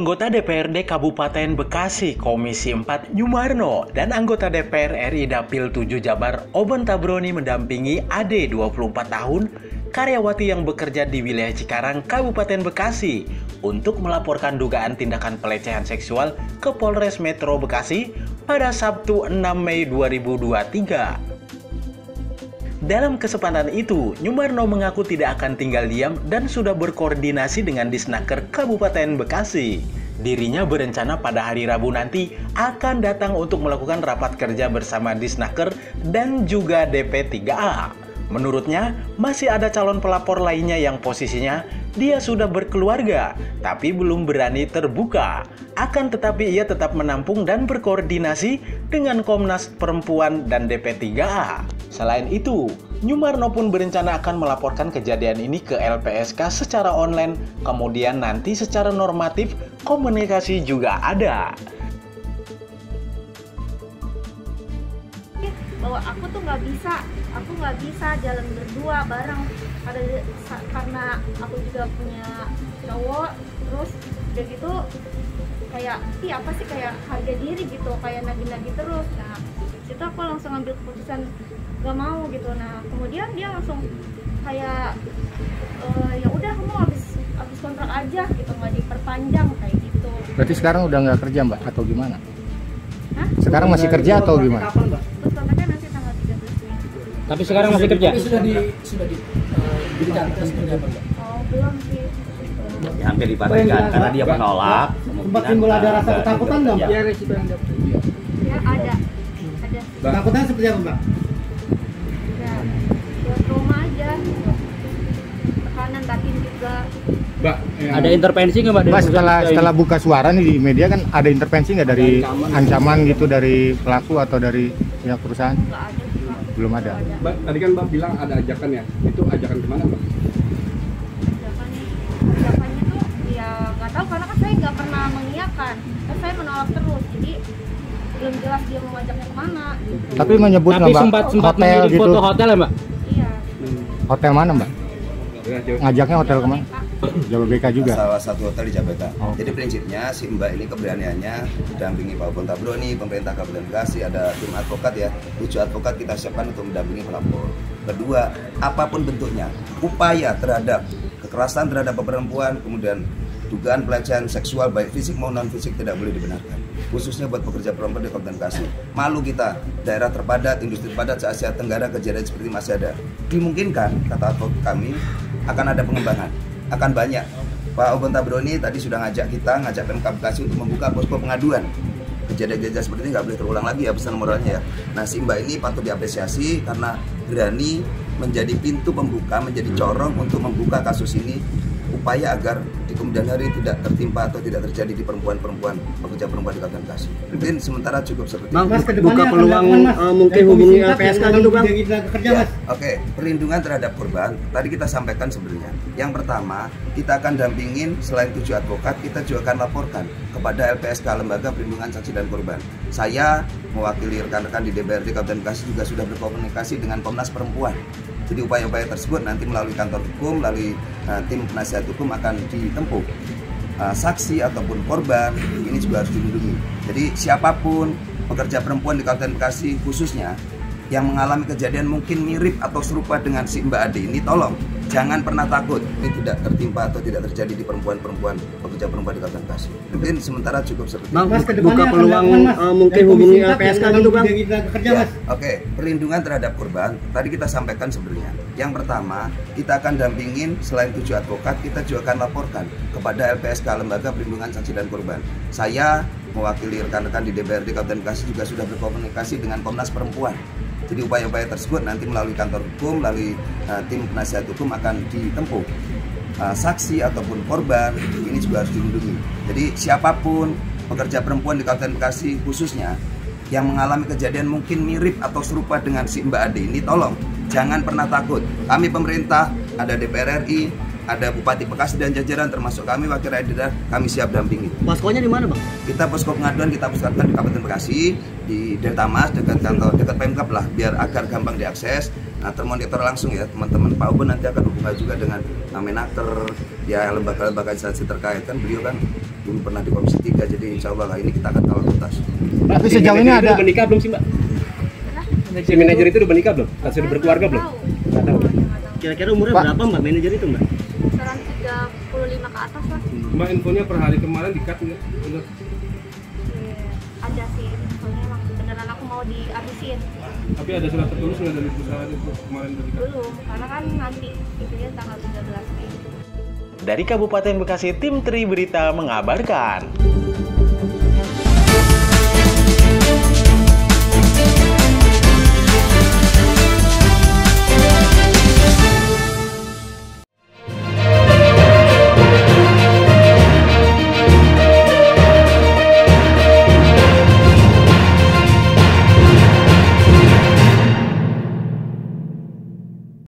Anggota DPRD Kabupaten Bekasi Komisi 4 Nyumarno dan anggota DPR RI Dapil 7 Jabar Oben Tabroni mendampingi AD 24 tahun karyawati yang bekerja di wilayah Cikarang Kabupaten Bekasi untuk melaporkan dugaan tindakan pelecehan seksual ke Polres Metro Bekasi pada Sabtu 6 Mei 2023. Dalam kesempatan itu, Nyumarno mengaku tidak akan tinggal diam dan sudah berkoordinasi dengan Disnaker Kabupaten Bekasi. Dirinya berencana pada hari Rabu nanti akan datang untuk melakukan rapat kerja bersama Disnaker dan juga DP3A. Menurutnya, masih ada calon pelapor lainnya yang posisinya dia sudah berkeluarga, tapi belum berani terbuka. Akan tetapi ia tetap menampung dan berkoordinasi dengan Komnas Perempuan dan DP3A. Selain itu, Nyumarno pun berencana akan melaporkan kejadian ini ke LPSK secara online, kemudian nanti secara normatif komunikasi juga ada. Bahwa aku tuh nggak bisa jalan berdua bareng karena aku juga punya cowok, terus udah gitu kayak apa sih, kayak harga diri gitu, kayak nagih-nagih terus. Nah situ aku langsung ambil keputusan gak mau gitu. Nah kemudian dia langsung kayak ya udah kamu habis kontrak aja gitu, nggak diperpanjang kayak gitu. Berarti sekarang udah nggak kerja Mbak atau gimana? Hah? Sekarang masih kerja atau gimana? Terus kontraknya nanti tanggal 13 Mei. Tapi sekarang masih kerja? Sudah diberikan seperti apa Mbak? Oh belum sih. Ya, hampir dipastikan karena dia menolak. Sempat timbul ada rasa ketakutan nggak Mbak? Ya ada. Ketakutan seperti apa Mbak? Ya trauma aja, tekanan batin juga. Mbak, Ada intervensi nggak Mbak? Mbak, setelah buka suara nih di media kan ada intervensi nggak dari ancaman gitu dari pelaku atau dari pihak perusahaan? Nggak ada sih, Pak. Belum ada. Mbak, tadi kan Mbak bilang ada ajakan ya, itu ajakan kemana Mbak? Ajakannya tuh ya nggak tahu, karena kan saya nggak pernah mengiyakan, kan saya menolak terus, jadi belum jelas dia mau ajaknya kemana gitu. Tapi menyebut nggak Mbak sempat hotel gitu? foto hotel ya Mbak? Iya. Hotel mana Mbak? Ngajaknya hotel kemana? Jababeka juga. Salah satu hotel di Jababeka. Oh. Jadi prinsipnya si Mbak ini keberaniannya dampingi Pak Oben Tabroni, pemerintah Kabupaten Bekasi, ada tim advokat ya, 7 advokat kita siapkan untuk mendampingi pelapor. Kedua, apapun bentuknya, upaya terhadap kekerasan terhadap perempuan, kemudian dugaan pelecehan seksual baik fisik maupun non fisik tidak boleh dibenarkan. Khususnya buat pekerja perempuan di Kabupaten Bekasi. Malu kita, daerah terpadat, industri padat se-Asia Tenggara, kejadian seperti masih ada. Dimungkinkan, kata advokat kami, akan ada pengembangan, akan banyak. Pak Oben Tabroni tadi sudah ngajak Pemkab Bekasi untuk membuka posko pengaduan. Kejadian-kejadian seperti ini nggak boleh terulang lagi ya, pesan moralnya ya. Nah si Mbak ini patut diapresiasi karena berani menjadi pintu pembuka, menjadi corong untuk membuka kasus ini, upaya agar di kemudian hari tidak tertimpa atau tidak terjadi di perempuan-perempuan pekerja perempuan di Kabupaten Bekasi. Mungkin sementara cukup seperti itu. Mas, buka peluang mungkin hubungi LPSK gitu Bang. Ya, oke. Perlindungan terhadap korban tadi kita sampaikan sebenarnya. Yang pertama, kita akan dampingin selain 7 advokat, kita juga akan laporkan kepada LPSK, Lembaga Perlindungan Saksi dan Korban. Saya mewakili rekan-rekan di DPRD Kabupaten Bekasi juga sudah berkomunikasi dengan Komnas Perempuan. Jadi upaya-upaya tersebut nanti melalui kantor hukum, melalui tim penasihat hukum akan ditempuh. Saksi ataupun korban ini juga harus dilindungi. Jadi siapapun pekerja perempuan di Kabupaten Bekasi khususnya yang mengalami kejadian mungkin mirip atau serupa dengan si Mbak Ade ini, tolong jangan pernah takut ini tidak tertimpa atau tidak terjadi di perempuan-perempuan pekerja perempuan di Kabupaten Bekasi. Mungkin sementara cukup seperti itu. Mas, buka peluang mungkin hubungi LPSK gitu Bang. Ya, oke. Perlindungan terhadap korban tadi kita sampaikan sebenarnya. Yang pertama, kita akan dampingin selain 7 advokat, kita juga akan laporkan kepada LPSK, Lembaga Perlindungan Saksi dan Korban. Saya mewakili rekan-rekan di DPRD Kabupaten Bekasi juga sudah berkomunikasi dengan Komnas Perempuan. Jadi upaya-upaya tersebut nanti melalui kantor hukum, melalui tim penasihat hukum akan ditempuh. Saksi ataupun korban ini juga harus dilindungi. Jadi siapapun pekerja perempuan di Kabupaten Bekasi khususnya yang mengalami kejadian mungkin mirip atau serupa dengan si Mbak Ade ini, tolong jangan pernah takut. Kami pemerintah, ada DPR RI, ada Bupati Bekasi dan jajaran termasuk kami wakil rakyat daerah, kami siap dampingi. Poskonya di mana Bang? Kita posko pengaduan kita pusatkan di Kabupaten Bekasi, di Deltamas dekat kantor dekat Pemkab lah, biar agar gampang diakses. Nah, termonitor langsung ya teman-teman. Pak Oben nanti akan hubungan juga dengan Menaker, ya lembaga-lembaga instansi terkait kan, beliau kan dulu pernah di Komisi 3, jadi insya Allah ini kita akan kawal tuntas. Tapi sejauh ini ada udah menikah belum sih Mbak? Si manajer itu udah menikah belum? Sudah berkeluarga belum? Nggak tahu. Kira-kira umurnya berapa Mbak manajer itu Mbak? Kisaran 35 ke atas lah. Mbak infonya per hari kemarin di-cut nggak? Bener. Ada sih, soalnya emang beneran aku mau dihabisin. Tapi ada surat tertulis nggak dari perusahaan itu kemarin dari cut? Belum, karena kan nanti itunya tanggal 13 Mei. Dari Kabupaten Bekasi, tim Tri Berita mengabarkan.